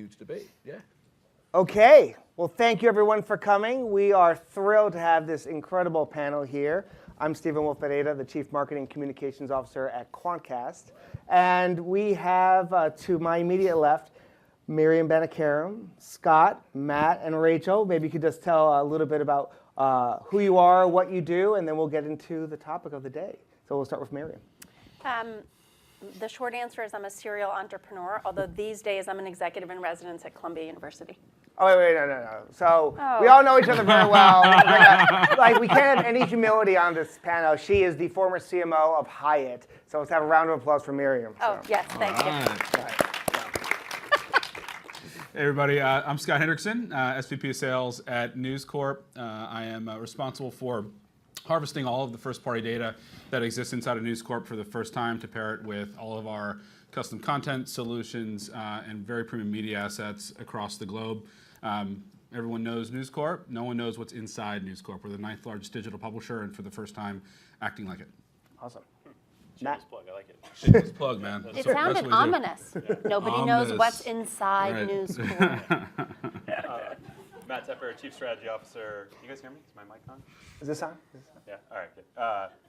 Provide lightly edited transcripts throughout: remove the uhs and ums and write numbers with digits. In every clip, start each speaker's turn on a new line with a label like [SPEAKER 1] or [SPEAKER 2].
[SPEAKER 1] huge debate. Yeah.
[SPEAKER 2] Okay. Well, thank you everyone for coming. We are thrilled to have this incredible panel here. I'm Stephen Wolf-Ferreira, the Chief Marketing Communications Officer at Quantcast. And we have, to my immediate left, Miriam Banakaram, Scott, Matt, and Rachel. Maybe you could just tell a little bit about who you are, what you do, and then we'll get into the topic of the day. So we'll start with Miriam.
[SPEAKER 3] The short answer is I'm a serial entrepreneur, although these days I'm an executive in residence at Columbia University.
[SPEAKER 2] Oh, wait, no. So we all know each other very well. We can't have any humility on this panel. She is the former CMO of Hyatt. So let's have a round of applause for Miriam.
[SPEAKER 3] Oh, yes, thank you.
[SPEAKER 4] Hey everybody, I'm Scott Hendrickson, SVP of Sales at News Corp. I am responsible for harvesting all of the first-party data that exists inside of News Corp for the first time to pair it with all of our custom content solutions and very premium media assets across the globe. Everyone knows News Corp. No one knows what's inside News Corp. We're the 9th largest digital publisher, and for the first time, acting like it.
[SPEAKER 2] Awesome.
[SPEAKER 5] Shameless plug, I like it.
[SPEAKER 4] Shameless plug, man.
[SPEAKER 3] It sounded ominous. Nobody knows what's inside News Corp.
[SPEAKER 5] Matt Tepper, Chief Strategy Officer. You guys hear me? Is my mic on?
[SPEAKER 2] Is this on?
[SPEAKER 5] Yeah, all right, good.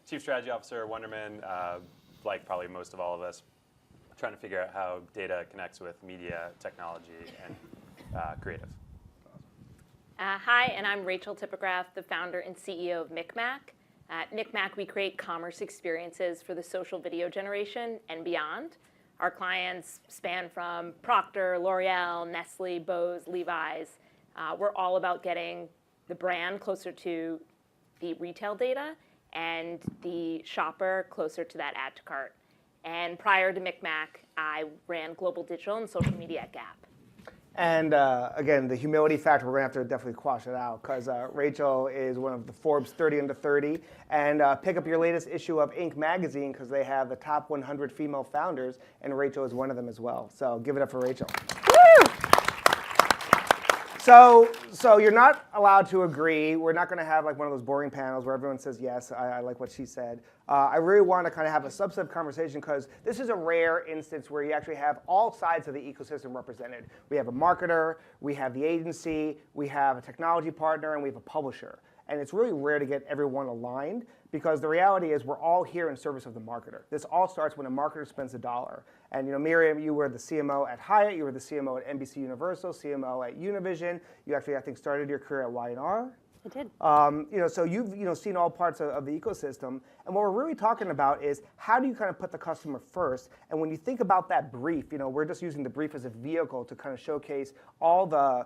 [SPEAKER 5] Chief Strategy Officer, Wonderman, like probably most of all of us, trying to figure out how data connects with media, technology, and creative.
[SPEAKER 6] Hi, and I'm Rachel Tipograph, the founder and CEO of Micmac. At Micmac, we create commerce experiences for the social video generation and beyond. Our clients span from Procter, L'Oreal, Nestle, Bose, Levi's. We're all about getting the brand closer to the retail data and the shopper closer to that add to cart. And prior to Micmac, I ran global digital and social media at Gap.
[SPEAKER 2] And again, the humility factor, we're going to have to definitely quash it out because Rachel is one of the Forbes 30 under 30. And pick up your latest issue of Inc. magazine because they have the top 100 female founders, and Rachel is one of them as well. So give it up for Rachel. Woo! So you're not allowed to agree. We're not going to have like one of those boring panels where everyone says, yes, I like what she said. I really want to kind of have a subset conversation because this is a rare instance where you actually have all sides of the ecosystem represented. We have a marketer, we have the agency, we have a technology partner, and we have a publisher. And it's really rare to get everyone aligned because the reality is we're all here in service of the marketer. This all starts when a marketer spends $1. And Miriam, you were the CMO at Hyatt, you were the CMO at NBC Universal, CMO at Univision. You actually, I think, started your career at Y&R.
[SPEAKER 3] I did.
[SPEAKER 2] So you've seen all parts of the ecosystem. And what we're really talking about is how do you kind of put the customer first? And when you think about that brief, we're just using the brief as a vehicle to kind of showcase all the,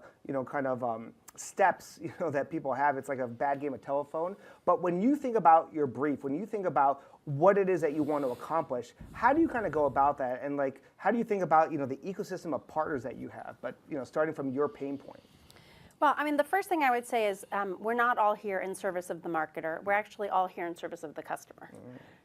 [SPEAKER 2] steps that people have. It's like a bad game of telephone. But when you think about your brief, when you think about what it is that you want to accomplish, how do you kind of go about that? And how do you think about the ecosystem of partners that you have? But starting from your pain point.
[SPEAKER 3] Well, the first thing I would say is we're not all here in service of the marketer. We're actually all here in service of the customer.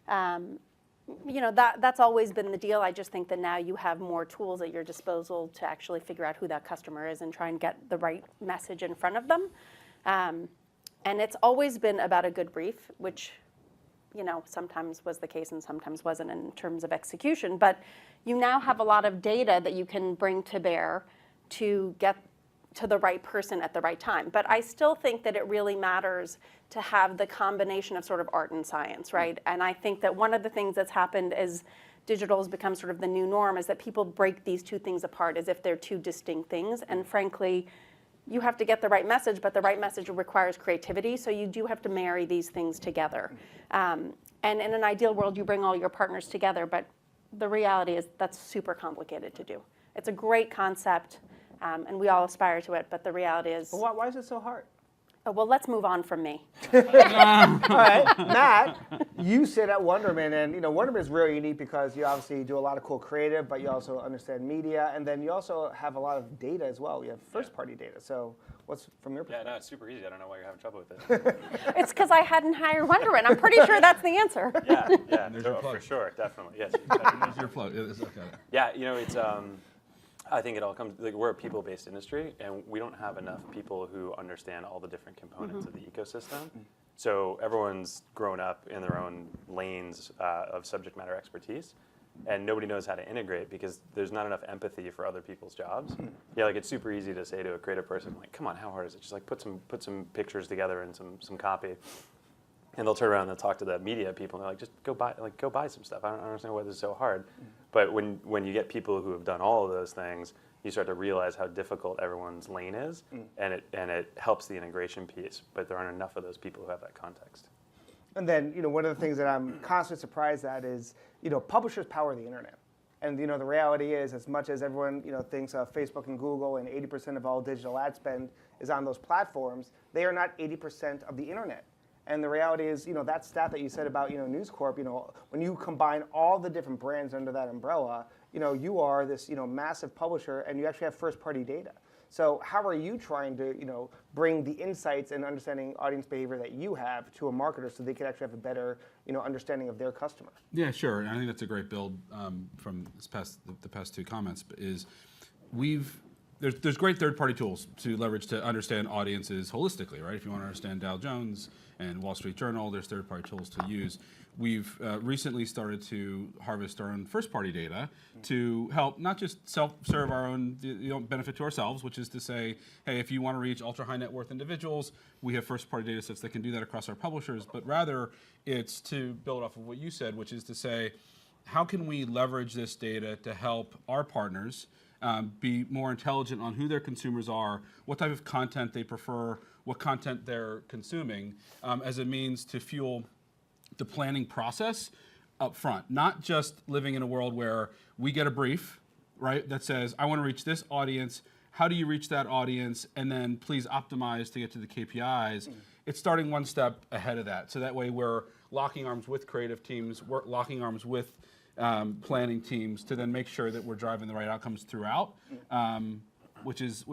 [SPEAKER 3] That's always been the deal. I just think that now you have more tools at your disposal to actually figure out who that customer is and try and get the right message in front of them. And it's always been about a good brief, which sometimes was the case and sometimes wasn't in terms of execution. But you now have a lot of data that you can bring to bear to get to the right person at the right time. But I still think that it really matters to have the combination of sort of art and science, right? And I think that one of the things that's happened as digital has become sort of the new norm is that people break these two things apart as if they're two distinct things. And frankly, you have to get the right message, but the right message requires creativity. So you do have to marry these things together. And in an ideal world, you bring all your partners together, but the reality is that's super complicated to do. It's a great concept. And we all aspire to it, but the reality is...
[SPEAKER 2] Well, why is it so hard?
[SPEAKER 3] Oh, well, let's move on from me.
[SPEAKER 2] All right, Matt, you sit at Wonderman, and Wonderman is really unique because you obviously do a lot of cool creative, but you also understand media, and then you also have a lot of data as well. You have first-party data. So what's from your perspective?
[SPEAKER 5] Yeah, no, it's super easy. I don't know why you're having trouble with it.
[SPEAKER 3] It's because I hadn't hired Wonderman. I'm pretty sure that's the answer.
[SPEAKER 5] Yeah,
[SPEAKER 4] There's your plug.
[SPEAKER 5] for sure, definitely. Yes.
[SPEAKER 4] There's your plug. It's okay.
[SPEAKER 5] Yeah, it's. I think it all comes, we're a people-based industry, and we don't have enough people who understand all the different components of the ecosystem. So everyone's grown up in their own lanes of subject matter expertise. and nobody knows how to integrate because there's not enough empathy for other people's jobs. Yeah, like it's super easy to say to a creative person, like, come on, how hard is it? Just like put some pictures together and some copy. And they'll turn around and they'll talk to the media people and they're like, just go buy some stuff. I don't understand why this is so hard. But when you get people who have done all of those things, you start to realize how difficult everyone's lane is, and it helps the integration piece. But there aren't enough of those people who have that context.
[SPEAKER 2] And then, one of the things that I'm constantly surprised at is, publishers power the internet. And, the reality is, as much as everyone, thinks of Facebook and Google and 80% of all digital ad spend is on those platforms, they are not 80% of the internet. And the reality is, that stat that you said about, News Corp, when you combine all the different brands under that umbrella, you are this, massive publisher, and you actually have first-party data. So how are you trying to, bring the insights and understanding audience behavior that you have to a marketer so they can actually have a better, understanding of their customer?
[SPEAKER 4] Yeah, sure. And I think that's a great build from the past two comments. Is there's great third-party tools to leverage to understand audiences holistically, right? If you want to understand Dow Jones and Wall Street Journal, there's third-party tools to use. We've recently started to harvest our own first-party data to help not just self-serve our own benefit to ourselves, which is to say, hey, if you want to reach ultra-high net worth individuals, we have first-party data sets that can do that across our publishers, but rather it's to build off of what you said, which is to say, how can we leverage this data to help our partners be more intelligent on who their consumers are, what type of content they prefer, what content they're consuming, as a means to fuel the planning process up front. Not just living in a world where we get a brief, right, that says, I want to reach this audience, how do you reach that audience, and then please optimize to get to the KPIs. It's starting one step ahead of that. So that way we're locking arms with creative teams, we're locking arms with planning teams to then make sure that we're driving the right outcomes throughout, which is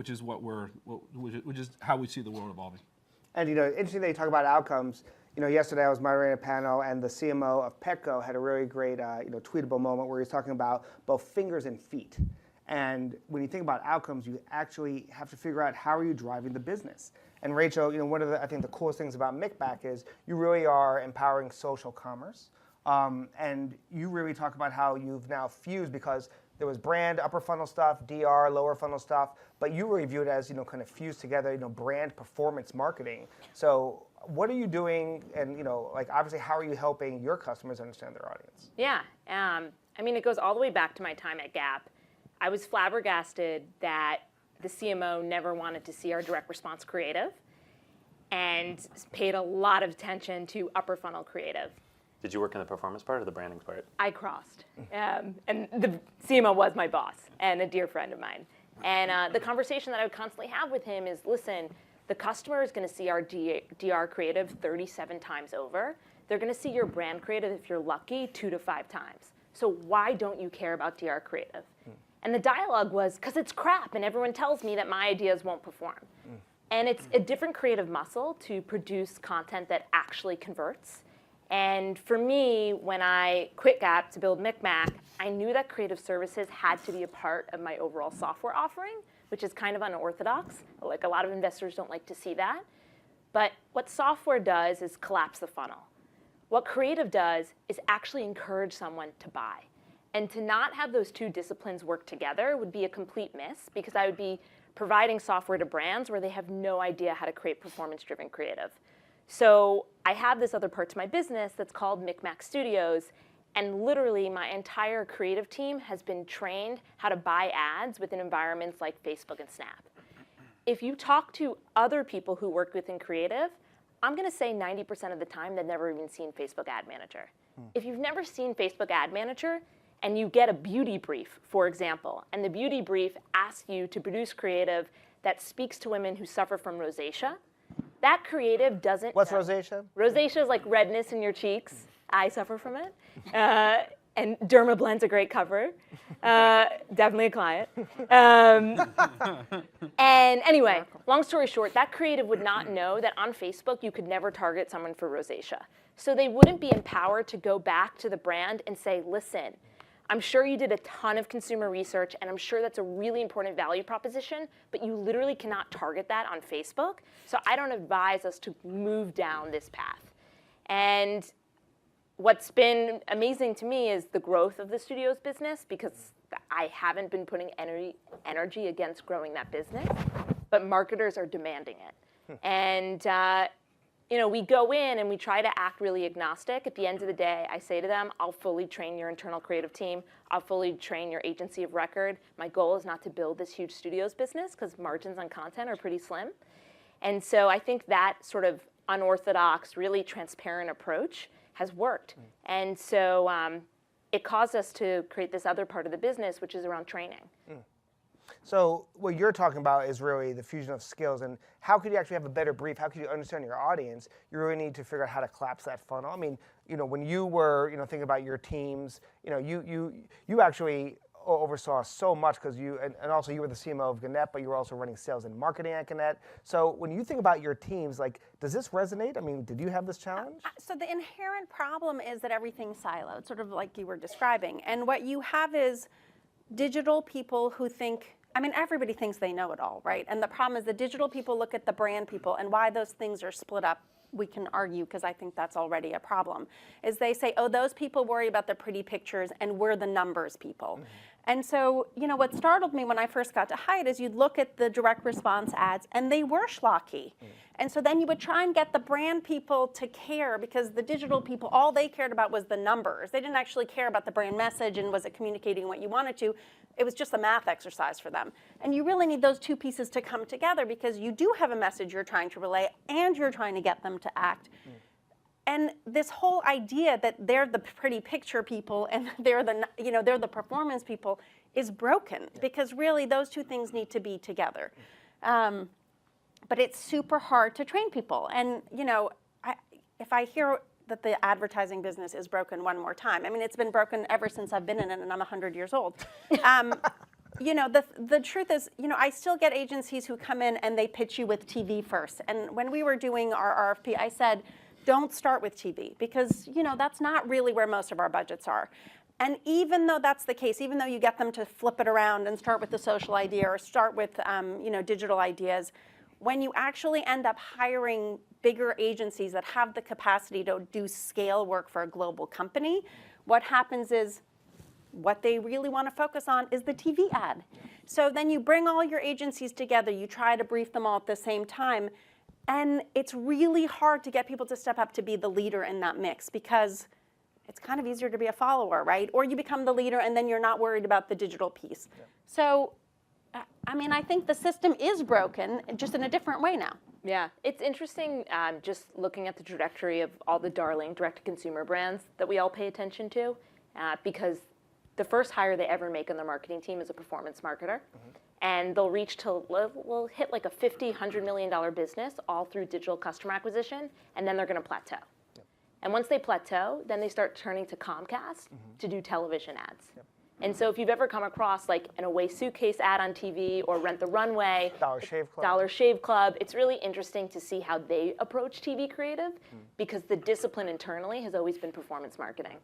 [SPEAKER 4] how we see the world evolving.
[SPEAKER 2] And interesting that you talk about outcomes. Yesterday I was moderating a panel, and the CMO of Petco had a really great, tweetable moment where he's talking about both fingers and feet. And when you think about outcomes, you actually have to figure out how are you driving the business. And Rachel, one of I think the coolest things about MikMak is you really are empowering social commerce. And you really talk about how you've now fused, because there was brand, upper funnel stuff, DR, lower funnel stuff, but you really view it as, kind of fused together, brand performance marketing. So what are you doing? And, obviously, how are you helping your customers understand their audience?
[SPEAKER 6] Yeah, it goes all the way back to my time at Gap. I was flabbergasted that the CMO never wanted to see our direct response creative and paid a lot of attention to upper funnel creative.
[SPEAKER 5] Did you work in the performance part or the branding part?
[SPEAKER 6] I crossed. And the CMO was my boss and a dear friend of mine. And the conversation that I would constantly have with him is, listen, the customer is going to see our DR creative 37 times over. They're going to see your brand creative, if you're lucky, 2 to 5 times. So why don't you care about DR creative? And the dialogue was, because it's crap, and everyone tells me that my ideas won't perform. And it's a different creative muscle to produce content that actually converts. And for me, when I quit Gap to build MikMak, I knew that creative services had to be a part of my overall software offering, which is kind of unorthodox. Like, a lot of investors don't like to see that. But what software does is collapse the funnel. What creative does is actually encourage someone to buy. And to not have those two disciplines work together would be a complete miss, because I would be providing software to brands where they have no idea how to create performance-driven creative. So I have this other part to my business that's called MikMak Studios, and literally my entire creative team has been trained how to buy ads within environments like Facebook and Snap. If you talk to other people who work within creative, I'm going to say 90% of the time they've never even seen Facebook Ad Manager. If you've never seen Facebook Ad Manager and you get a beauty brief, for example, and the beauty brief asks you to produce creative that speaks to women who suffer from rosacea, that creative doesn't...
[SPEAKER 2] What's rosacea?
[SPEAKER 6] Rosacea is like redness in your cheeks. I suffer from it. And Dermablend's a great cover. Definitely a client. And anyway, long story short, that creative would not know that on Facebook you could never target someone for rosacea. So they wouldn't be empowered to go back to the brand and say, listen, I'm sure you did a ton of consumer research, and I'm sure that's a really important value proposition, but you literally cannot target that on Facebook. So I don't advise us to move down this path. And what's been amazing to me is the growth of the studios business, because I haven't been putting energy against growing that business, but marketers are demanding it. And we go in and we try to act really agnostic. At the end of the day, I say to them, I'll fully train your internal creative team. I'll fully train your agency of record. My goal is not to build this huge studios business because margins on content are pretty slim. And so I think that sort of unorthodox, really transparent approach has worked. And so it caused us to create this other part of the business, which is around training.
[SPEAKER 2] So what you're talking about is really the fusion of skills, and how could you actually have a better brief? How could you understand your audience? You really need to figure out how to collapse that funnel. I mean, when you were, thinking about your teams, you actually oversaw so much because and also you were the CMO of Gannett, but you were also running sales and marketing at Gannett. So when you think about your teams, like, does this resonate? I mean, did you have this challenge?
[SPEAKER 3] So the inherent problem is that everything's siloed, sort of like you were describing. And what you have is digital people who think, everybody thinks they know it all, right? And the problem is the digital people look at the brand people, and why those things are split up, we can argue, because I think that's already a problem, is they say, oh, those people worry about the pretty pictures, and we're the numbers people. And so, what startled me when I first got to Hyatt is you'd look at the direct response ads, and they were schlocky. And so then you would try and get the brand people to care, because the digital people, all they cared about was the numbers. They didn't actually care about the brand message and was it communicating what you wanted to. It was just a math exercise for them. And you really need those two pieces to come together, because you do have a message you're trying to relay and you're trying to get them to act. And this whole idea that they're the pretty picture people and they're the performance people is broken, because really those two things need to be together. But it's super hard to train people. And if I hear that the advertising business is broken one more time, it's been broken ever since I've been in it, and I'm 100 years old. The truth is, I still get agencies who come in and they pitch you with TV first. And when we were doing our RFP, I said, don't start with TV, because that's not really where most of our budgets are. And even though that's the case, even though you get them to flip it around and start with the social idea or start with digital ideas, when you actually end up hiring bigger agencies that have the capacity to do scale work for a global company, what happens is what they really want to focus on is the TV ad. So then you bring all your agencies together, you try to brief them all at the same time, and it's really hard to get people to step up to be the leader in that mix, because it's kind of easier to be a follower, right? Or you become the leader and then you're not worried about the digital piece. Yeah. So, I think the system is broken, just in a different way now.
[SPEAKER 6] Yeah, it's interesting just looking at the trajectory of all the darling direct-to-consumer brands that we all pay attention to, because the first hire they ever make on their marketing team is a performance marketer. And they'll we'll hit like a $50, $100 million business all through digital customer acquisition, and then they're going to plateau. And once they plateau, then they start turning to Comcast to do television ads. And so if you've ever come across like an Away Suitcase ad on TV or Rent the Runway, Dollar Shave Club, it's really interesting to see how they approach TV creative, because the discipline internally has always been performance marketing.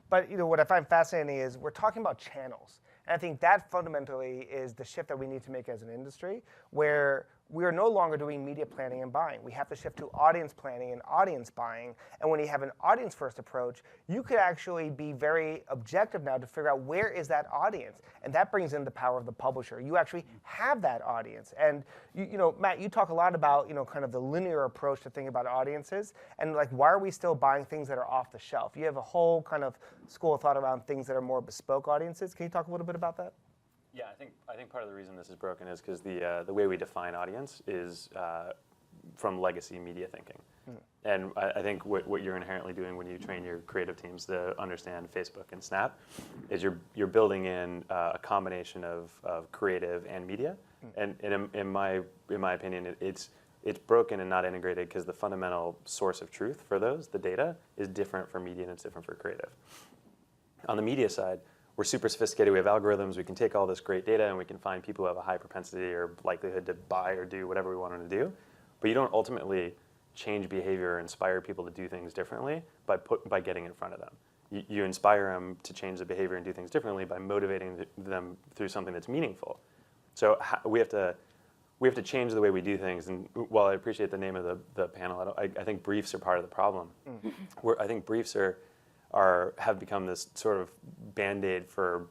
[SPEAKER 2] But what I find fascinating is we're talking about channels. And I think that fundamentally is the shift that we need to make as an industry, where we are no longer doing media planning and buying. We have to shift to audience planning and audience buying. And when you have an audience-first approach, you could actually be very objective now to figure out where is that audience. And that brings in the power of the publisher. You actually have that audience. And Matt, you talk a lot about kind of the linear approach to thinking about audiences, and like, why are we still buying things that are off the shelf? You have a whole kind of school of thought around things that are more bespoke audiences. Can you talk a little bit about that?
[SPEAKER 5] Yeah, I think part of the reason this is broken is because the way we define audience is from legacy media thinking. And I think what you're inherently doing when you train your creative teams to understand Facebook and Snap is you're building in a combination of creative and media. And in my opinion, it's broken and not integrated because the fundamental source of truth for those, the data, is different for media and it's different for creative. On the media side, we're super sophisticated. We have algorithms. We can take all this great data and we can find people who have a high propensity or likelihood to buy or do whatever we want them to do. But you don't ultimately change behavior or inspire people to do things differently by getting in front of them. You inspire them to change the behavior and do things differently by motivating them through something that's meaningful. So we have to change the way we do things. And while I appreciate the name of the panel, I think briefs are part of the problem. I think briefs are have become this sort of Band-Aid for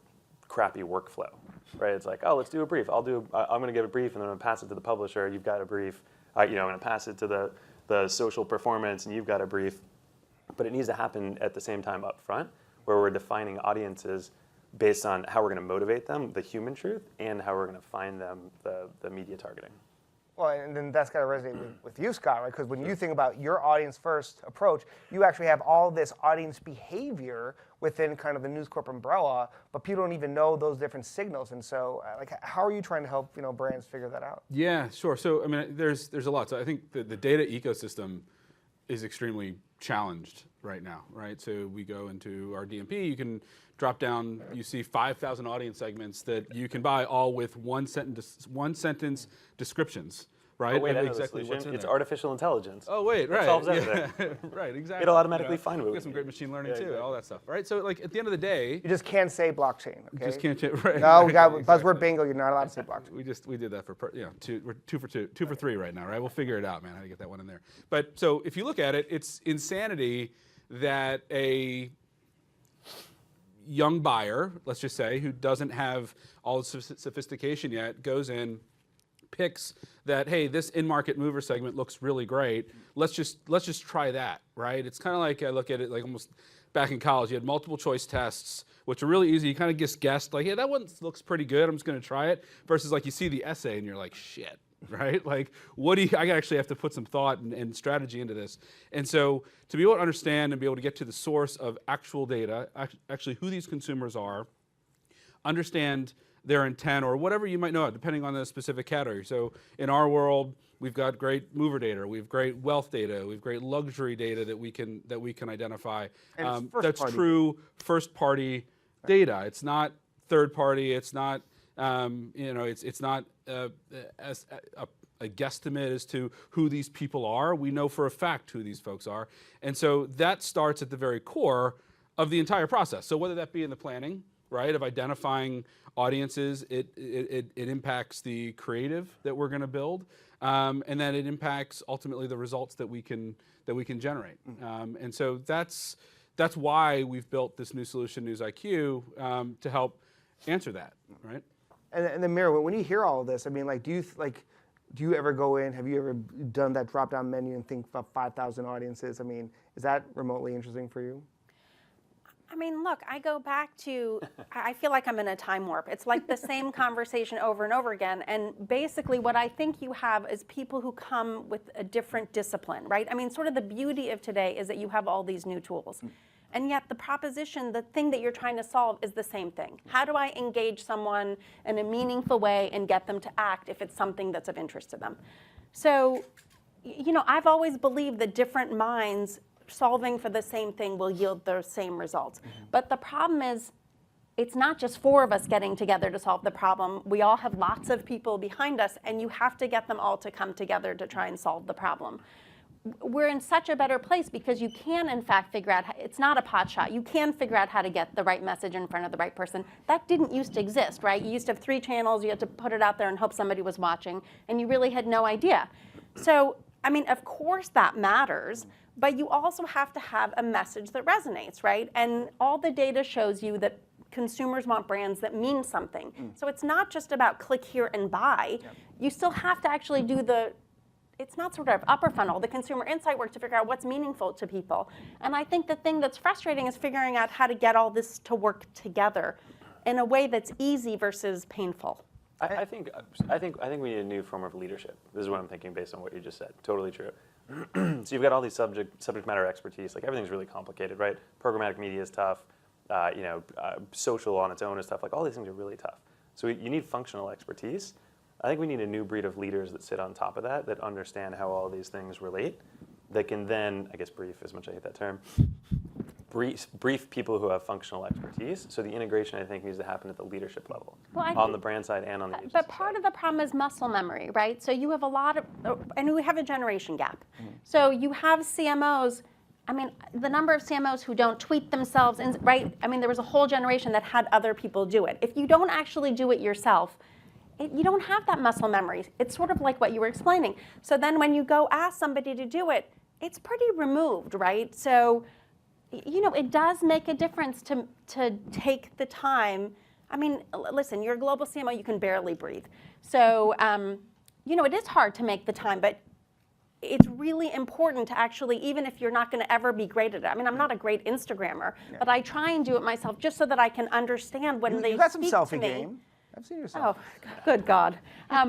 [SPEAKER 5] crappy workflow, right? It's like, oh, let's do a brief. I'm going to give a brief, and then I'm going to pass it to the publisher. You've got a brief. I'm going to pass it to the social performance, and you've got a brief. But it needs to happen at the same time up front, where we're defining audiences based on how we're going to motivate them, the human truth, and how we're going to find them, the media targeting.
[SPEAKER 2] Well, and then that's got to resonate with you, Scott, right? Because when you think about your audience-first approach, you actually have all this audience behavior within kind of the News Corp umbrella, but people don't even know those different signals. And so, like, how are you trying to help brands figure that out?
[SPEAKER 4] Yeah, sure. So, I mean, there's a lot. So I think the data ecosystem is extremely challenged right now, right? So we go into our DMP, you can drop down, you see 5,000 audience segments that you can buy, all with one sentence descriptions, right?
[SPEAKER 5] Oh, wait, I know
[SPEAKER 4] exactly
[SPEAKER 5] the solution.
[SPEAKER 4] what's in
[SPEAKER 5] It's
[SPEAKER 4] there.
[SPEAKER 5] artificial intelligence.
[SPEAKER 4] Oh wait, right.
[SPEAKER 5] It solves everything.
[SPEAKER 4] Right, exactly.
[SPEAKER 5] It'll automatically find what
[SPEAKER 4] we got some great machine learning too,
[SPEAKER 5] exactly.
[SPEAKER 4] all that stuff, right? So like at the end of the day,
[SPEAKER 2] You just can't say blockchain, okay?
[SPEAKER 4] just can't right.
[SPEAKER 2] No, we got
[SPEAKER 4] exactly.
[SPEAKER 2] buzzword bingo. You're not allowed to say blockchain.
[SPEAKER 4] We did that for we're two for three right now, right? We'll figure it out, man. How to get that one in there. But so if you look at it, it's insanity that a young buyer, let's just say, who doesn't have all the sophistication yet, goes in, picks that, hey, this in-market mover segment looks really great. Let's just try that, right? It's kind of like, I look at it like almost back in college, you had multiple choice tests, which are really easy. You kind of just guessed, like, yeah, that one looks pretty good. I'm just going to try it. Versus like you see the essay and you're like, shit, right? Like, I actually have to put some thought and strategy into this. And so to be able to understand and be able to get to the source of actual data, actually who these consumers are, understand their intent or whatever you might know, depending on the specific category. So in our world, we've got great mover data, we've great wealth data, we've great luxury data that we can identify.
[SPEAKER 2] And
[SPEAKER 4] That's true first-party data. It's not third-party. It's not it's not a guesstimate as to who these people are. We know for a fact who these folks are, and so that starts at the very core of the entire process. So whether that be in the planning, right, of identifying audiences, it impacts the creative that we're going to build, and then it impacts ultimately the results that we can generate. And so that's why we've built this new solution, News IQ, to help answer that, right?
[SPEAKER 2] And then, Mira, when you hear all of this, I mean, like, do you ever go in? Have you ever done that drop-down menu and think about 5,000 audiences? I mean, is that remotely interesting for you?
[SPEAKER 3] I mean, look, I go back to, I feel like I'm in a time warp. It's like the same conversation over and over again. And basically what I think you have is people who come with a different discipline, right? I mean, sort of the beauty of today is that you have all these new tools. And yet the proposition, the thing that you're trying to solve is the same thing. How do I engage someone in a meaningful way and get them to act if it's something that's of interest to them? So, I've always believed that different minds solving for the same thing will yield the same results. But the problem is, it's not just four of us getting together to solve the problem. We all have lots of people behind us, and you have to get them all to come together to try and solve the problem. We're in such a better place because you can, in fact, figure out, it's not a pot shot. You can figure out how to get the right message in front of the right person. That didn't used to exist, right? You used to have 3 channels, you had to put it out there and hope somebody was watching, and you really had no idea. So, I mean, of course that matters, but you also have to have a message that resonates, right? And all the data shows you that consumers want brands that mean something. So it's not just about click here and buy. You still have to actually do it's not sort of upper funnel, the consumer insight work to figure out what's meaningful to people. And I think the thing that's frustrating is figuring out how to get all this to work together in a way that's easy versus painful.
[SPEAKER 5] I think we need a new form of leadership. This is what I'm thinking based on what you just said. Totally true. So you've got all these subject matter expertise. Like everything's really complicated, right? Programmatic media is tough. Social on its own is tough. Like all these things are really tough. So you need functional expertise. I think we need a new breed of leaders that sit on top of that understand how all these things relate, that can then, I guess brief, as much as I hate that term, brief people who have functional expertise. So the integration, I think, needs to happen at the leadership level, on the brand side and on the agency
[SPEAKER 3] But part of the problem is muscle memory, right? So you have a lot of, and we have a generation gap. So you have CMOs, I mean, the number of CMOs who don't tweet themselves, right? I mean, there was a whole generation that had other people do it. If you don't actually do it yourself, you don't have that muscle memory. It's sort of like what you were explaining. So then when you go ask somebody to do it, it's pretty removed, right? So it does make a difference to take the time. I mean, listen, you're a global CMO, you can barely breathe. So, it is hard to make the time, but it's really important to actually, even if you're not going to ever be great at it. I mean, I'm not a great Instagrammer, but I try and do it myself just so that I can understand when they
[SPEAKER 2] You got some
[SPEAKER 3] speak to
[SPEAKER 2] selfie
[SPEAKER 3] me.
[SPEAKER 2] game. I've seen yourself.
[SPEAKER 3] Oh, good God. I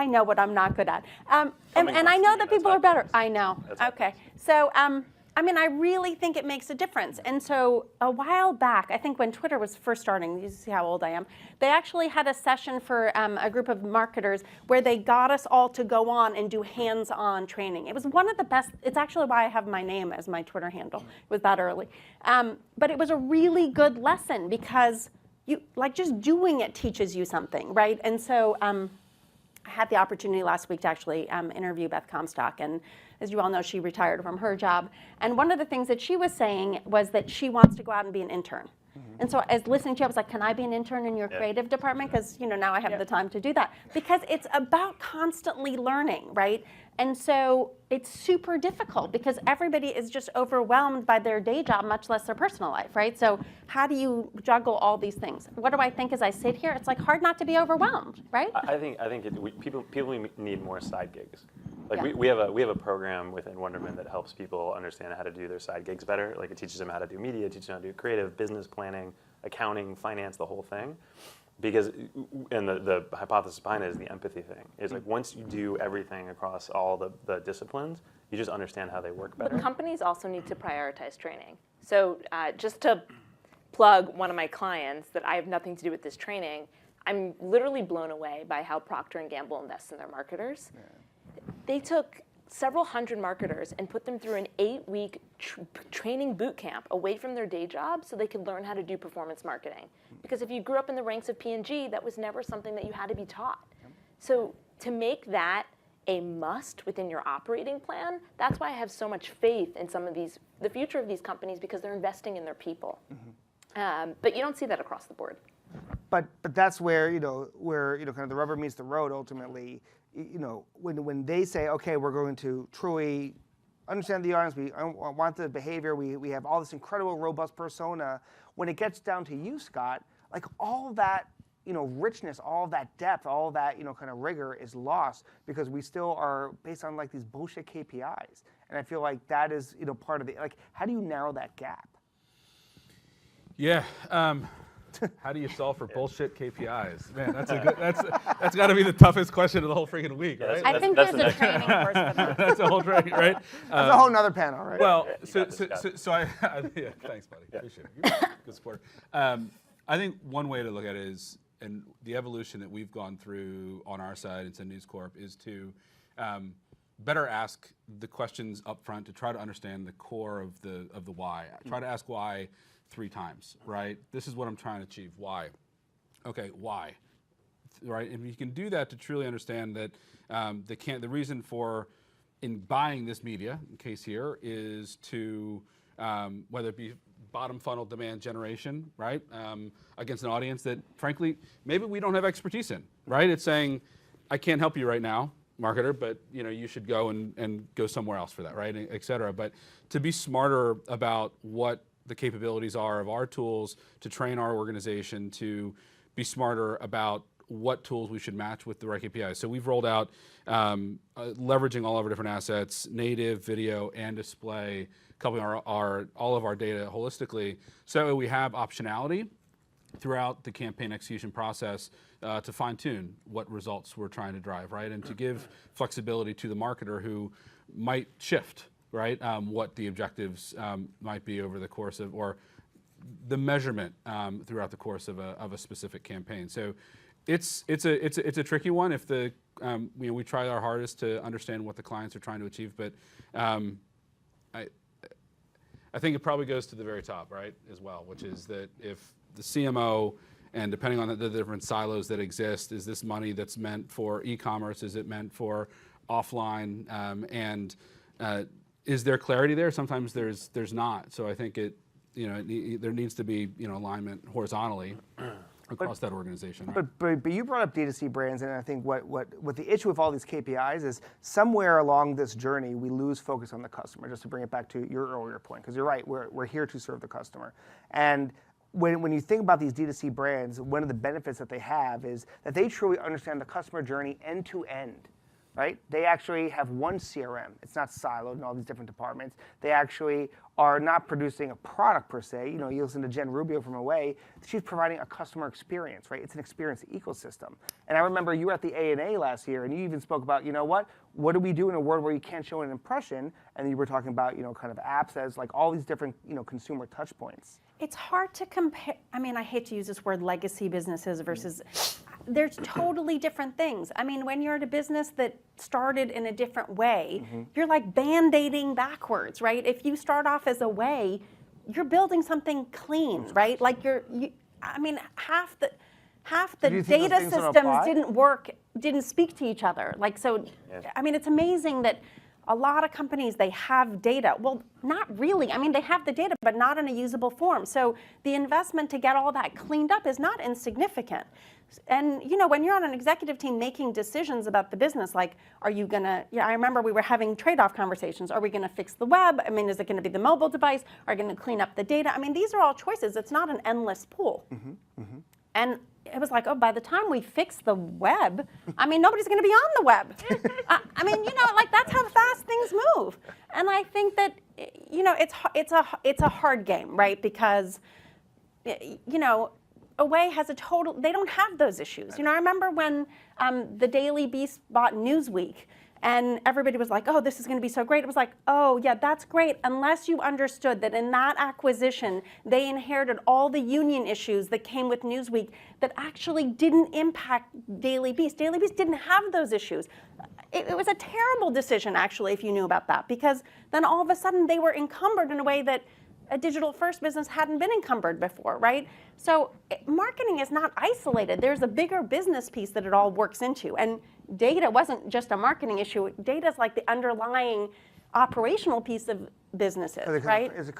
[SPEAKER 3] know what I'm not good at. And I know that people are better. I know. Okay. So, I really think it makes a difference. And so a while back, I think when Twitter was first starting, you see how old I am, they actually had a session for a group of marketers where they got us all to go on and do hands-on training. It was one of the best. It's actually why I have my name as my Twitter handle. It was that early. But it was a really good lesson because just doing it teaches you something, right? And so I had the opportunity last week to actually interview Beth Comstock, and as you all know, she retired from her job. And one of the things that she was saying was that she wants to go out and be an intern. And so as listening to you, I was like, can I be an intern in your creative department? Because now I have the time to do that. Because it's about constantly learning, right? And so it's super difficult because everybody is just overwhelmed by their day job, much less their personal life, right? So how do you juggle all these things? What do I think as I sit here? It's like hard not to be overwhelmed, right?
[SPEAKER 5] I think people need more side gigs. Like
[SPEAKER 3] Yeah.
[SPEAKER 5] we have a program within Wonderman that helps people understand how to do their side gigs better. Like it teaches them how to do media, teaches them how to do creative, business planning, accounting, finance, the whole thing. Because, and the hypothesis behind it is the empathy thing. It's like once you do everything across all the disciplines, you just understand how they work better.
[SPEAKER 6] But companies also need to prioritize training. So just to plug one of my clients that I have nothing to do with this training, I'm literally blown away by how Procter & Gamble invests in their marketers. Yeah. They took several hundred marketers and put them through an 8-week training boot camp away from their day job so they could learn how to do performance marketing. Because if you grew up in the ranks of P&G, that was never something that you had to be taught. So to make that a must within your operating plan, that's why I have so much faith in the future of these companies, because they're investing in their people. But you don't see that across the board.
[SPEAKER 2] But that's where kind of the rubber meets the road ultimately. When they say, okay, we're going to truly understand the audience, we want the behavior, we have all this incredible robust persona. When it gets down to you, Scott, like all that richness, all that depth, all that kind of rigor is lost because we still are based on like these bullshit KPIs. And I feel like that is part of the how do you narrow that gap?
[SPEAKER 4] Yeah. How do you solve for bullshit KPIs? Man, that's got to be the toughest question of the whole freaking week, right?
[SPEAKER 3] I think there's a training course for that.
[SPEAKER 4] That's a whole training, right?
[SPEAKER 2] That's a whole nother panel, right?
[SPEAKER 4] Well,
[SPEAKER 5] Yeah,
[SPEAKER 4] so I yeah, thanks, buddy. Appreciate it. Good support. I think one way to look at it is, and the evolution that we've gone through on our side at News Corp is to better ask the questions up front to try to understand the core of the why. Try to ask why 3 times, right? This is what I'm trying to achieve. Why? Okay, why? Right? And you can do that to truly understand that the reason for in buying this media, in case here, is to whether it be bottom funnel demand generation, right? Against an audience that, frankly, maybe we don't have expertise in, right? It's saying, I can't help you right now, marketer, but you should go and go somewhere else for that, right? Et cetera. But to be smarter about what the capabilities are of our tools to train our organization, to be smarter about what tools we should match with the right KPIs. So we've rolled out leveraging all of our different assets, native, video, and display, coupling all of our data holistically, so we have optionality throughout the campaign execution process to fine-tune what results we're trying to drive, right? And to give flexibility to the marketer who might shift, right? What the objectives might be over the course of, or the measurement throughout the course of a specific campaign. So it's a tricky one. If we try our hardest to understand what the clients are trying to achieve, but I think it probably goes to the very top, right, as well, which is that if the CMO, and depending on the different silos that exist, is this money that's meant for e-commerce? Is it meant for offline? And is there clarity there? Sometimes there's not. So I think there needs to be alignment horizontally across that organization. Right?
[SPEAKER 2] But you brought up D2C brands, and I think what the issue with all these KPIs is somewhere along this journey we lose focus on the customer. Just to bring it back to your earlier point, because you're right, we're here to serve the customer. And when you think about these D2C brands, one of the benefits that they have is that they truly understand the customer journey end to end. Right? They actually have one CRM. It's not siloed in all these different departments. They actually are not producing a product per se. You know, you listen to Jen Rubio from Away, she's providing a customer experience, right? It's an experience ecosystem. And I remember you were at the AWNY last year, and you even spoke about, you know what do we do in a world where you can't show an impression? And you were talking about, you know, kind of apps as like all these different, you know, consumer touch points.
[SPEAKER 3] It's hard to compare. I mean, I hate to use this word legacy businesses versus, there's totally different things. I mean, when you're at a business that started in a different way, you're like band-aiding backwards, right? If you start off as a way, you're building something clean, right? Like I mean, half the data systems didn't speak to each other. Like, so, I mean, it's amazing that a lot of companies, they have data. Well, not really. I mean, they have the data, but not in a usable form. So the investment to get all that cleaned up is not insignificant. And, you know, when you're on an executive team making decisions about the business, like, are you gonna, I remember we were having trade-off conversations. Are we gonna fix the web? I mean, is it gonna be the mobile device? Are we gonna clean up the data? I mean, these are all choices. It's not an endless pool. And it was like, oh, by the time we fix the web, I mean, nobody's going to be on the web. I mean, you know, like that's how fast things move. And I think that, you know, it's a hard game, right? Because, you know, Away has they don't have those issues. You know, I remember when the Daily Beast bought Newsweek, and everybody was like, oh, this is going to be so great. It was like, oh, yeah, that's great, unless you understood that in that acquisition, they inherited all the union issues that came with Newsweek that actually didn't impact Daily Beast. Daily Beast didn't have those issues. It was a terrible decision, actually, if you knew about that, because then all of a sudden they were encumbered in a way that a digital-first business hadn't been encumbered before, right? So marketing is not isolated. There's a bigger business piece that it all works into. And data wasn't just a marketing issue. Data is like the underlying operational piece of businesses, right?
[SPEAKER 2] It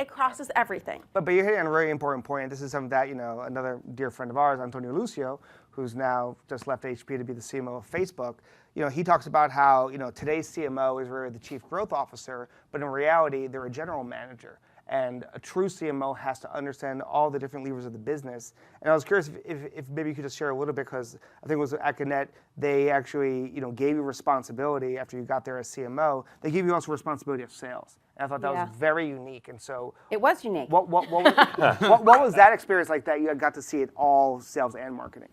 [SPEAKER 2] crosses
[SPEAKER 3] everything.
[SPEAKER 2] But you're hitting on a very important point. This is something that, you know, another dear friend of ours, Antonio Lucio, who's now just left HP to be the CMO of Facebook, you know, he talks about how, you know, today's CMO is really the chief growth officer, but in reality, they're a general manager. And a true CMO has to understand all the different levers of the business. And I was curious if maybe you could just share a little bit, because I think it was at Gannett, they actually, you know, gave you responsibility after you got there as CMO. They gave you also responsibility of sales. And I thought that was very unique. And so
[SPEAKER 3] it was unique.
[SPEAKER 2] What was that experience like that you got to see it all sales and marketing?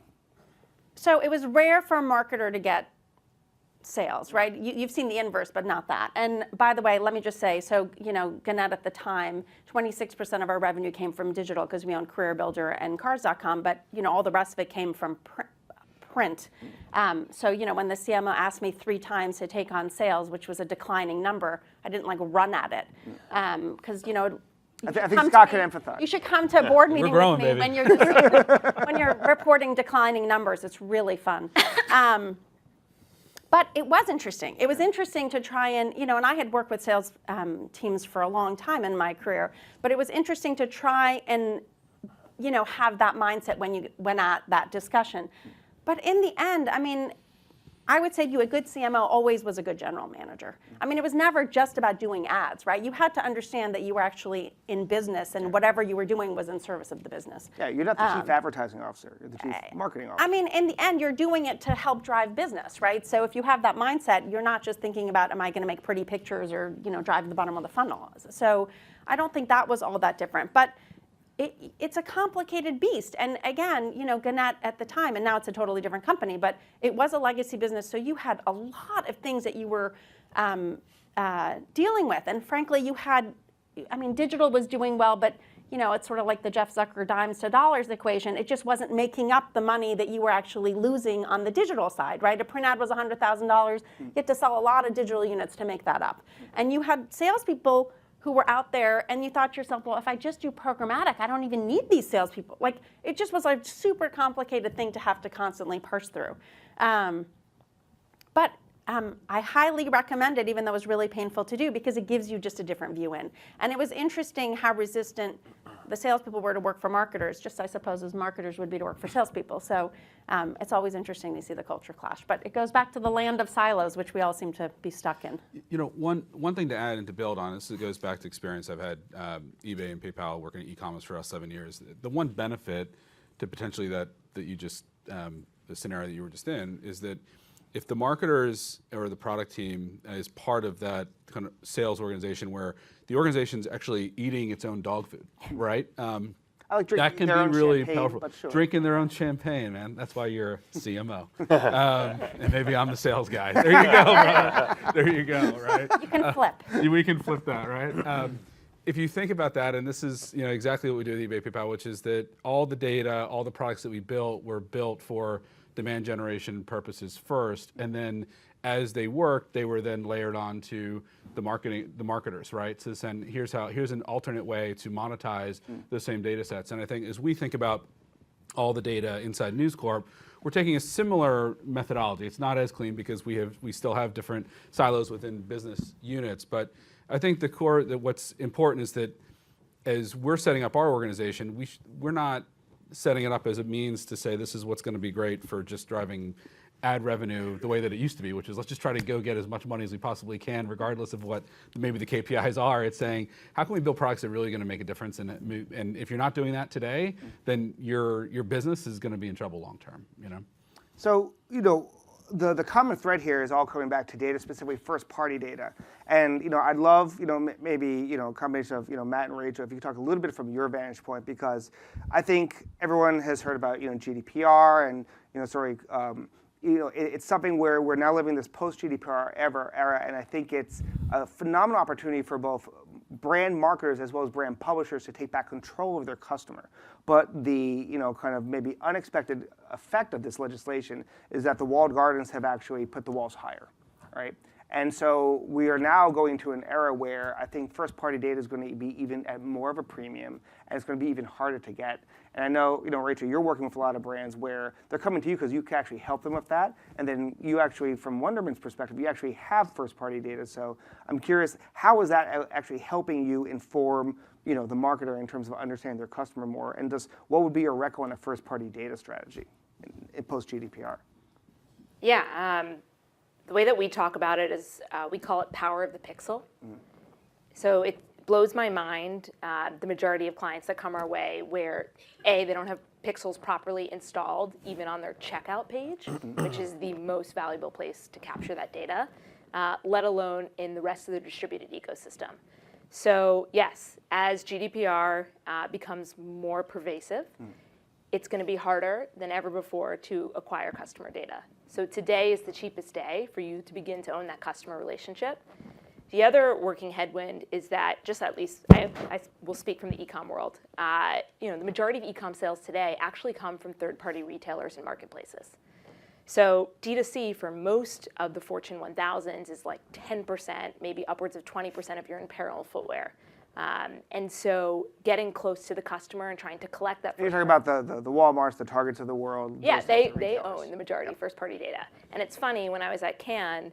[SPEAKER 3] So it was rare for a marketer to get sales, right? You've seen the inverse, but not that. And by the way, let me just say, so, you know, Gannett at the time, 26% of our revenue came from digital because we owned Career Builder and Cars.com, but, you know, all the rest of it came from print. So, you know, when the CMO asked me 3 times to take on sales, which was a declining number, I didn't like run at it. Because, you know,
[SPEAKER 2] I think Scott can empathize.
[SPEAKER 3] You should come to a board meeting with me when you're reporting declining numbers. It's really fun. But it was interesting. It was interesting to try and, you know, and I had worked with sales teams for a long time in my career, but it was interesting to try and, you know, have that mindset when you went at that discussion. But in the end, I mean, I would say to you, a good CMO always was a good general manager. I mean, it was never just about doing ads, right? You had to understand that you were actually in business and whatever you were doing was in service of the business.
[SPEAKER 2] Yeah, you're not the chief advertising officer, you're the chief marketing officer.
[SPEAKER 3] I mean, in the end, you're doing it to help drive business, right? So if you have that mindset, you're not just thinking about, am I going to make pretty pictures or, you know, drive the bottom of the funnel. So I don't think that was all that different. But it's a complicated beast. And again, you know, Gannett at the time, and now it's a totally different company, but it was a legacy business. So you had a lot of things that you were dealing with. And frankly, you had, I mean, digital was doing well, but, you know, it's sort of like the Jeff Zucker dimes to dollars equation. It just wasn't making up the money that you were actually losing on the digital side, right? A print ad was $100,000. You had to sell a lot of digital units to make that up. And you had salespeople who were out there, and you thought to yourself, well, if I just do programmatic, I don't even need these salespeople. Like, it just was a super complicated thing to have to constantly parse through. But I highly recommend it, even though it was really painful to do, because it gives you just a different view in. And it was interesting how resistant the salespeople were to work for marketers, just I suppose as marketers would be to work for salespeople. So it's always interesting to see the culture clash. But it goes back to the land of silos, which we all seem to be stuck in.
[SPEAKER 4] You know, one thing to add and to build on this, it goes back to experience. I've had eBay and PayPal working in e-commerce for us 7 years. The one benefit to potentially that you just, the scenario that you were just in, is that if the marketers or the product team is part of that kind of sales organization where the organization's actually eating its own dog food, right?
[SPEAKER 2] I like drinking
[SPEAKER 4] That can
[SPEAKER 2] their own
[SPEAKER 4] be really
[SPEAKER 2] champagne,
[SPEAKER 4] powerful.
[SPEAKER 2] but sure.
[SPEAKER 4] Drinking their own champagne, man. That's why you're a CMO. And maybe I'm the sales guy. There you go, brother. There you go, right?
[SPEAKER 3] You can flip.
[SPEAKER 4] We can flip that, right? If you think about that, and this is exactly what we do with eBay PayPal, which is that all the data, all the products that we built were built for demand generation purposes first, and then as they worked, they were then layered on to the marketers, right? So then here's an alternate way to monetize the same data sets. And I think as we think about all the data inside News Corp, we're taking a similar methodology. It's not as clean because we still have different silos within business units, but I think the core that what's important is that as we're setting up our organization, we're not setting it up as a means to say this is what's going to be great for just driving ad revenue the way that it used to be, which is let's just try to go get as much money as we possibly can, regardless of what maybe the KPIs are. It's saying, how can we build products that are really going to make a difference? And if you're not doing that today, then your business is going to be in trouble long term.
[SPEAKER 2] So, the common thread here is all coming back to data, specifically first-party data. And, I'd love, maybe, a combination of, Matt and Rachel, if you could talk a little bit from your vantage point, because I think everyone has heard about, GDPR and, it's something where we're now living this post-GDPR era, and I think it's a phenomenal opportunity for both brand marketers as well as brand publishers to take back control of their customer. But the kind of maybe unexpected effect of this legislation is that the walled gardens have actually put the walls higher, right? And so we are now going to an era where I think first-party data is going to be even at more of a premium, and it's going to be even harder to get. And I know, Rachel, you're working with a lot of brands where they're coming to you because you can actually help them with that. And then you actually, from Wonderman's perspective, you actually have first-party data. So I'm curious, how is that actually helping you inform, the marketer in terms of understanding their customer more? And what would be your rec on a first-party data strategy in post-GDPR?
[SPEAKER 6] Yeah. The way that we talk about it is we call it power of the pixel. So it blows my mind, the majority of clients that come our way where, A, they don't have pixels properly installed even on their checkout page, which is the most valuable place to capture that data, let alone in the rest of the distributed ecosystem. So yes, as GDPR becomes more pervasive, it's going to be harder than ever before to acquire customer data. So today is the cheapest day for you to begin to own that customer relationship. The other working headwind is that, just at least I will speak from the e-com world, the majority of e-com sales today actually come from third-party retailers and marketplaces. So D2C for most of the Fortune 1000s is like 10%, maybe upwards of 20% of your apparel and footwear. And so getting close to the customer and trying to collect that.
[SPEAKER 2] You're talking about the Walmarts, the Targets of the world.
[SPEAKER 6] Yeah, they own the majority of first-party data. And it's funny, when I was at Cannes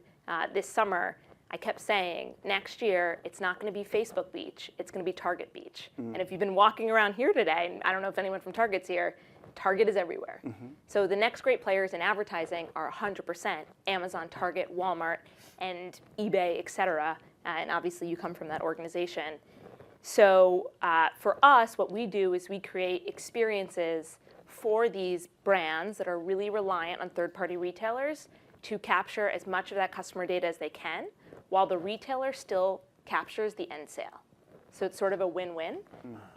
[SPEAKER 6] this summer, I kept saying, next year, it's not going to be Facebook Beach, it's going to be Target Beach. And if you've been walking around here today, and I don't know if anyone from Target's here, Target is everywhere. So the next great players in advertising are 100% Amazon, Target, Walmart, and eBay, et cetera. And obviously you come from that organization. So for us, what we do is we create experiences for these brands that are really reliant on third-party retailers to capture as much of that customer data as they can, while the retailer still captures the end sale. So it's sort of a win-win.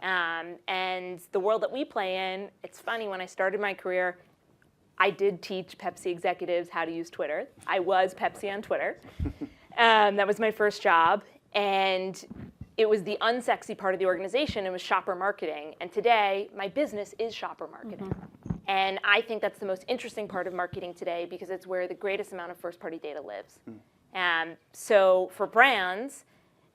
[SPEAKER 6] And the world that we play in, it's funny, when I started my career, I did teach Pepsi executives how to use Twitter. I was Pepsi on Twitter. That was my first job. And it was the unsexy part of the organization. It was shopper marketing. And today, my business is shopper marketing. And I think that's the most interesting part of marketing today because it's where the greatest amount of first-party data lives. So for brands,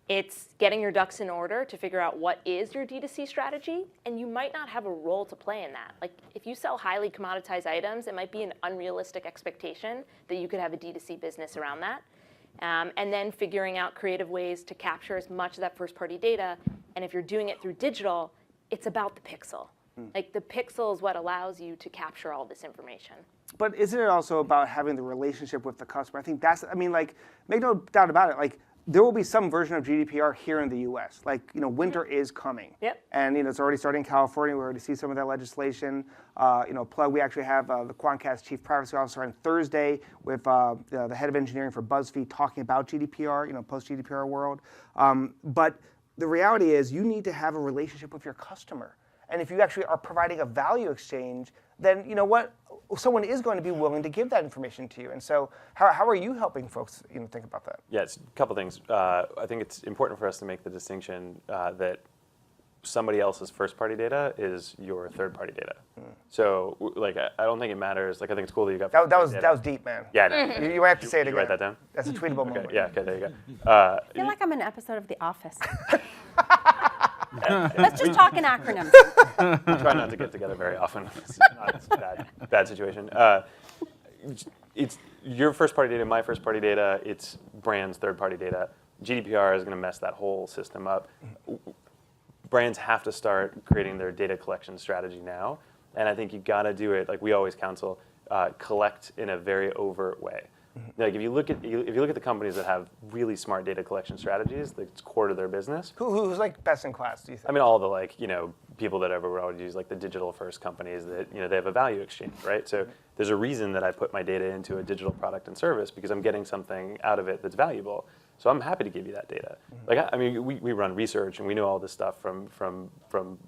[SPEAKER 6] it's getting your ducks in order to figure out what is your D2C strategy, and you might not have a role to play in that. Like, if you sell highly commoditized items, it might be an unrealistic expectation that you could have a D2C business around that. And then figuring out creative ways to capture as much of that first-party data, and if you're doing it through digital, it's about the pixel. Like the pixel is what allows you to capture all this information.
[SPEAKER 2] But isn't it also about having the relationship with the customer? I think that's, I mean, like, make no doubt about it. Like, there will be some version of GDPR here in the U.S. Like, winter is coming.
[SPEAKER 6] Yep.
[SPEAKER 2] And, it's already starting in California. We already see some of that legislation. Plug, we actually have the Quantcast Chief Privacy Officer on Thursday with the head of engineering for BuzzFeed talking about GDPR, post-GDPR world. But the reality is you need to have a relationship with your customer. And if you actually are providing a value exchange, then you know what? Someone is going to be willing to give that information to you. And so how are you helping folks think about that?
[SPEAKER 5] Yeah, it's a couple things. I think it's important for us to make the distinction that somebody else's first-party data is your third-party data. So, like, I don't think it matters. Like, I think it's cool that you got
[SPEAKER 2] that was deep, man.
[SPEAKER 5] Yeah, I know.
[SPEAKER 2] You might have to say it again.
[SPEAKER 5] You write that down?
[SPEAKER 2] That's a tweetable
[SPEAKER 5] Okay,
[SPEAKER 2] moment.
[SPEAKER 5] yeah, okay, there you go.
[SPEAKER 3] I feel like I'm in an episode of The Office. Let's just talk in acronyms.
[SPEAKER 5] We try not to get together very often. It's a bad situation. It's your first-party data, my first-party data. It's brands' third-party data. GDPR is going to mess that whole system up. Brands have to start creating their data collection strategy now, and I think you got to do it like we always counsel: collect in a very overt way. Like if you look at the companies that have really smart data collection strategies, that's core to their business.
[SPEAKER 2] Who's like best in class? Do you think?
[SPEAKER 5] I mean, all the people that everyone would use, like the digital first companies that they have a value exchange, right? So there's a reason that I put my data into a digital product and service because I'm getting something out of it that's valuable. So I'm happy to give you that data. Like I mean, we run research and we know all this stuff from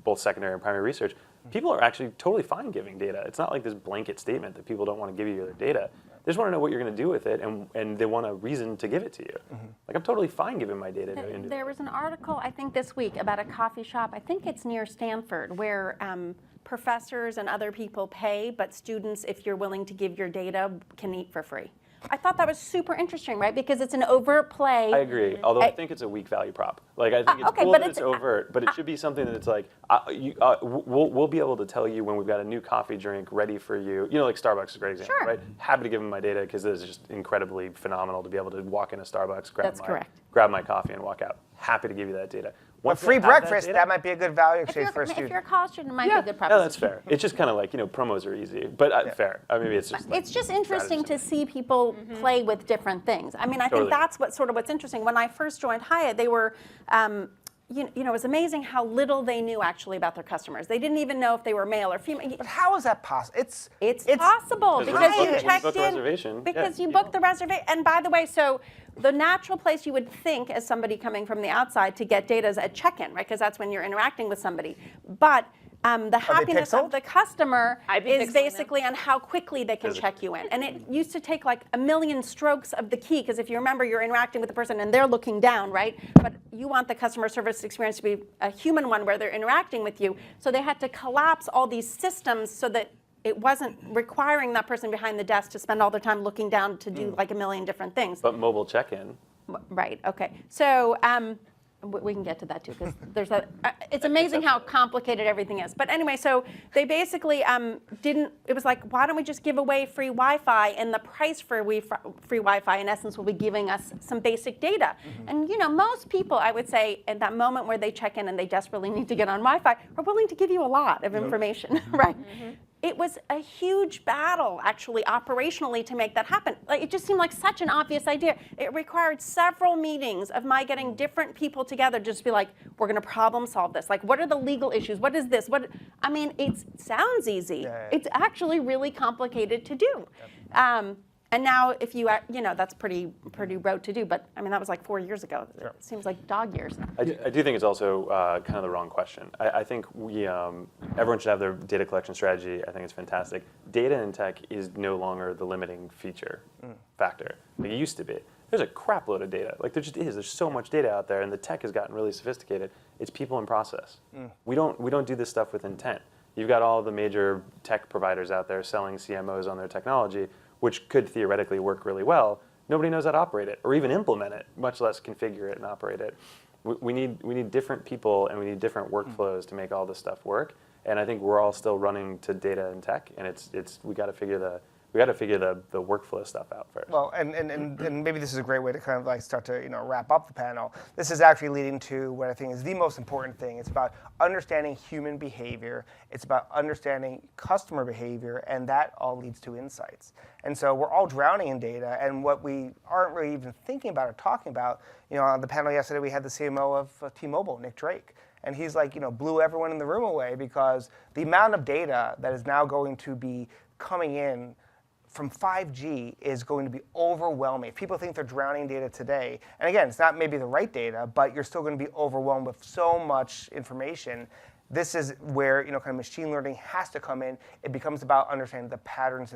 [SPEAKER 5] both secondary and primary research. People are actually totally fine giving data. It's not like this blanket statement that people don't want to give you their data. They just want to know what you're going to do with it, and they want a reason to give it to you. Like I'm totally fine giving my data to individuals.
[SPEAKER 3] There was an article, I think this week, about a coffee shop, I think it's near Stanford, where professors and other people pay, but students, if you're willing to give your data, can eat for free. I thought that was super interesting, right? Because it's an overt play.
[SPEAKER 5] I agree, although I think it's a weak value prop. Like I think it's
[SPEAKER 3] okay,
[SPEAKER 5] cool
[SPEAKER 3] but
[SPEAKER 5] that it's overt, but it should be something that it's like, we'll be able to tell you when we've got a new coffee drink ready for you. Like Starbucks is a great example,
[SPEAKER 3] Sure.
[SPEAKER 5] right? Happy to give them my data because this is just incredibly phenomenal to be able to walk into Starbucks,
[SPEAKER 3] correct.
[SPEAKER 5] grab my coffee and walk out. Happy to give you that data.
[SPEAKER 2] But free breakfast, that might be a good value exchange for a
[SPEAKER 3] If
[SPEAKER 2] student.
[SPEAKER 3] you're a college student, it might be a good
[SPEAKER 5] Yeah,
[SPEAKER 3] proposition.
[SPEAKER 5] that's fair. It's just kind of like, promos are easy, but fair. Maybe it's just.
[SPEAKER 3] It's just interesting to see people play with different things. I mean, I think
[SPEAKER 5] Totally.
[SPEAKER 3] that's what's interesting. When I first joined Hyatt, they were, it was amazing how little they knew actually about their customers. They didn't even know if they were male or female.
[SPEAKER 2] But how is that possible?
[SPEAKER 3] It's possible because
[SPEAKER 5] when
[SPEAKER 3] you
[SPEAKER 5] you
[SPEAKER 3] checked
[SPEAKER 5] book a
[SPEAKER 3] in.
[SPEAKER 5] reservation,
[SPEAKER 3] Because
[SPEAKER 5] yeah.
[SPEAKER 3] you booked the reservation. And by the way, so the natural place you would think as somebody coming from the outside to get data is at check-in, right? Because that's when you're interacting with somebody. But the happiness
[SPEAKER 2] pixeled?
[SPEAKER 3] of the customer
[SPEAKER 6] I'd be
[SPEAKER 3] is
[SPEAKER 6] pixeling them.
[SPEAKER 3] basically on how quickly they can check you in. And it used to take like 1 million strokes of the key, because if you remember, you're interacting with the person and they're looking down, right? But you want the customer service experience to be a human one where they're interacting with you. So they had to collapse all these systems so that it wasn't requiring that person behind the desk to spend all their time looking down to do like 1 million different things.
[SPEAKER 5] But mobile check-in.
[SPEAKER 3] Right, okay. So we can get to that too, because there's it's amazing how complicated everything is. But anyway, so they basically it was like, why don't we just give away free Wi-Fi, and the price for free Wi-Fi in essence will be giving us some basic data. And most people, I would say, at that moment where they check in and they desperately need to get on Wi-Fi, are willing to give you a lot of information, right? It was a huge battle, actually, operationally, to make that happen. Like, it just seemed like such an obvious idea. It required several meetings of my getting different people together to just be like, we're going to problem solve this. Like, what are the legal issues? What is this? I mean, it sounds easy.
[SPEAKER 2] Yeah.
[SPEAKER 3] It's actually really complicated to do. And now, if you, that's pretty rote to do. But I mean, that was like 4 years ago. It seems like dog years.
[SPEAKER 5] I do think it's also kind of the wrong question. I think everyone should have their data collection strategy. I think it's fantastic. Data in tech is no longer the limiting factor like it used to be. There's a crap load of data. Like there just is. There's so much data out there, and the tech has gotten really sophisticated. It's people and process. We don't do this stuff with intent. You've got all the major tech providers out there selling CMOs on their technology, which could theoretically work really well. Nobody knows how to operate it or even implement it, much less configure it and operate it. We need different people, and we need different workflows to make all this stuff work. And I think we're all still running to data and tech, and we got to figure we got to figure the workflow stuff out first.
[SPEAKER 2] Well, and maybe this is a great way to kind of like start to wrap up the panel. This is actually leading to what I think is the most important thing. It's about understanding human behavior. It's about understanding customer behavior, and that all leads to insights. And so we're all drowning in data, and what we aren't really even thinking about or talking about. On the panel yesterday, we had the CMO of T-Mobile, Nick Drake. And he's like, blew everyone in the room away because the amount of data that is now going to be coming in from 5G is going to be overwhelming. If people think they're drowning in data today, and again, it's not maybe the right data, but you're still going to be overwhelmed with so much information. This is where kind of machine learning has to come in. It becomes about understanding the patterns